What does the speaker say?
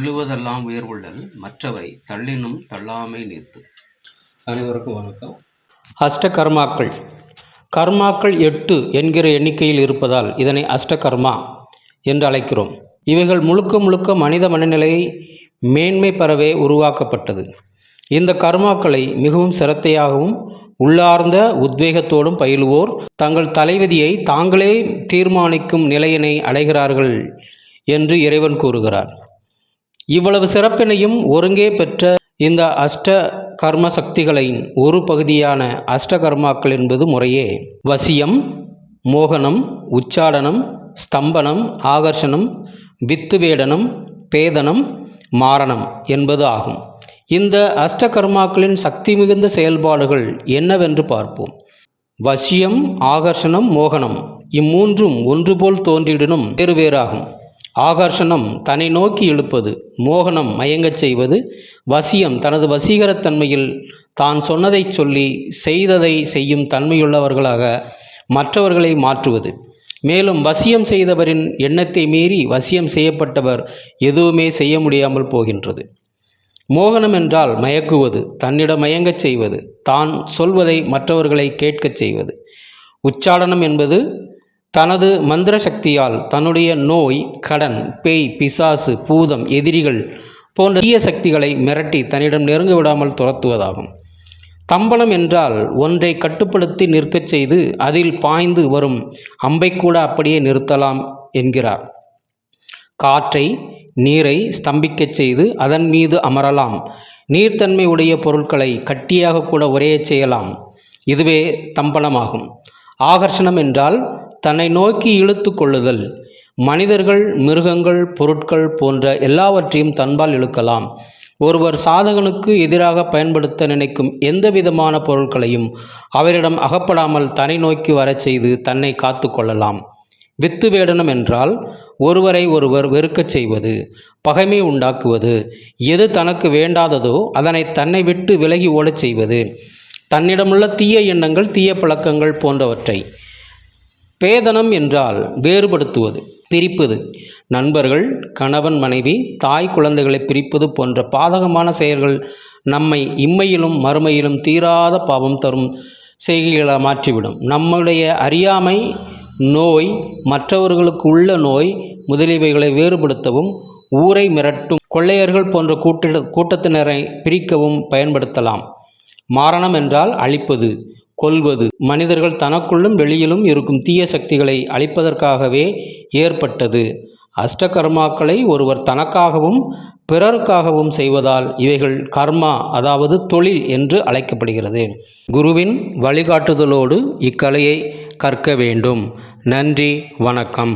உள்ளுவதெல்லாம் உயர்வுள்ளல் மற்றவை தள்ளினும் தள்ளாமை நீர்த்து. அனைவருக்கும் வணக்கம். அஷ்டகர்மாக்கள். கர்மாக்கள் 8 என்கிற எண்ணிக்கையில் இருப்பதால் இதனை அஷ்டகர்மா என்று அழைக்கிறோம். இவைகள் முழுக்க முழுக்க மனித மனநிலையை மேன்மை பெறவே உருவாக்கப்பட்டது. இந்த கர்மாக்களை மிகவும் சிரத்தையாகவும் உள்ளார்ந்த உத்வேகத்தோடும் பயிலுவோர் தங்கள் தலைவிதியை தாங்களே தீர்மானிக்கும் நிலையினை அடைகிறார்கள் என்று இறைவன் கூறுகிறார். இவ்வளவு சிறப்பினையும் ஒருங்கே பெற்ற இந்த அஷ்ட கர்ம சக்திகளின் ஒரு பகுதியான அஷ்டகர்மாக்கள் என்பது முறையே வசியம், மோகனம், உச்சாடனம், ஸ்தம்பனம், ஆகர்ஷணம், வித்துவேடனம், பேதனம், மாரணம் என்பது ஆகும். இந்த அஷ்டகர்மாக்களின் சக்தி மிகுந்த செயல்பாடுகள் என்னவென்று பார்ப்போம். வசியம், ஆகர்ஷணம், மோகனம் இம்மூன்றும் ஒன்றுபோல் தோன்றிடனும் வேறு வேறாகும். ஆகர்ஷணம் தன்னை நோக்கி இழுப்பது, மோகனம் மயங்கச் செய்வது, வசியம் தனது வசீகரத்தன்மையில் தான் சொன்னதை சொல்லி செய்ததை செய்யும் தன்மையுள்ளவர்களாக மற்றவர்களை மாற்றுவது. மேலும் வசியம் செய்தவரின் எண்ணத்தை மீறி வசியம் செய்யப்பட்டவர் எதுவுமே செய்ய முடியாமல் போகின்றது. மோகனம் என்றால் மயக்குவது, தன்னிடம் மயங்கச் செய்வது, தான் சொல்வதை மற்றவர்களை கேட்கச் செய்வது. உச்சாடனம் என்பது தனது மந்திர சக்தியால் தன்னுடைய நோய், கடன், பேய், பிசாசு, பூதம், எதிரிகள் போன்ற தீய சக்திகளை மிரட்டி தன்னிடம் நெருங்க விடாமல் துரத்துவதாகும். தம்பனம் என்றால் ஒன்றை கட்டுப்படுத்தி நிற்கச் செய்து அதில் பாய்ந்து வரும் அம்பை கூட அப்படியே நிறுத்தலாம் என்கிறார். காற்றை, நீரை ஸ்தம்பிக்கச் செய்து அதன் மீது அமரலாம். நீர்த்தன்மை உடைய பொருட்களை கட்டியாக கூட உரையச் செய்யலாம். இதுவே தம்பனமாகும். ஆகர்ஷணம் என்றால் தன்னை நோக்கி இழுத்து கொள்ளுதல். மனிதர்கள், மிருகங்கள், பொருட்கள் போன்ற எல்லாவற்றையும் தன்பால் இழுக்கலாம். ஒருவர் சாதகனுக்கு எதிராக பயன்படுத்த நினைக்கும் எந்த விதமான பொருட்களையும் அவரிடம் அகப்படாமல் தன்னை நோக்கி வரச் செய்து தன்னை காத்து கொள்ளலாம். வித்து வேடனம் என்றால் ஒருவரை ஒருவர் வெறுக்கச் செய்வது, பகைமை உண்டாக்குவது, எது தனக்கு வேண்டாததோ அதனை தன்னை விட்டு விலகி ஓடச் செய்வது, தன்னிடமுள்ள தீய எண்ணங்கள், தீய பழக்கங்கள் போன்றவற்றை. பேதனம் என்றால் வேறுபடுத்துவது, பிரிப்பது. நண்பர்கள், கணவன் மனைவி, தாய் குழந்தைகளை பிரிப்பது போன்ற பாதகமான செயல்கள் நம்மை இம்மையிலும் மறுமையிலும் தீராத பாவம் தரும் செய்கைகளை மாற்றிவிடும். நம்முடைய அறியாமை, நோய், மற்றவர்களுக்கு உள்ள நோய் முதலியவைகளை வேறுபடுத்தவும், ஊரை மிரட்டும் கொள்ளையர்கள் போன்ற கூட்டத்தினரை பிரிக்கவும் பயன்படுத்தலாம். மாரணம் என்றால் அழிப்பது, கொல்வது. மனிதர்கள் தனக்குள்ளும் வெளியிலும் இருக்கும் தீய சக்திகளை அழிப்பதற்காகவே ஏற்பட்டது. அஷ்டகர்மாக்களை ஒருவர் தனக்காகவும் பிறருக்காகவும் செய்வதால் இவைகள் கர்மா, அதாவது தொழில் என்று அழைக்கப்படுகிறது. குருவின் வழிகாட்டுதலோடு இக்கலையை கற்க வேண்டும். நன்றி, வணக்கம்.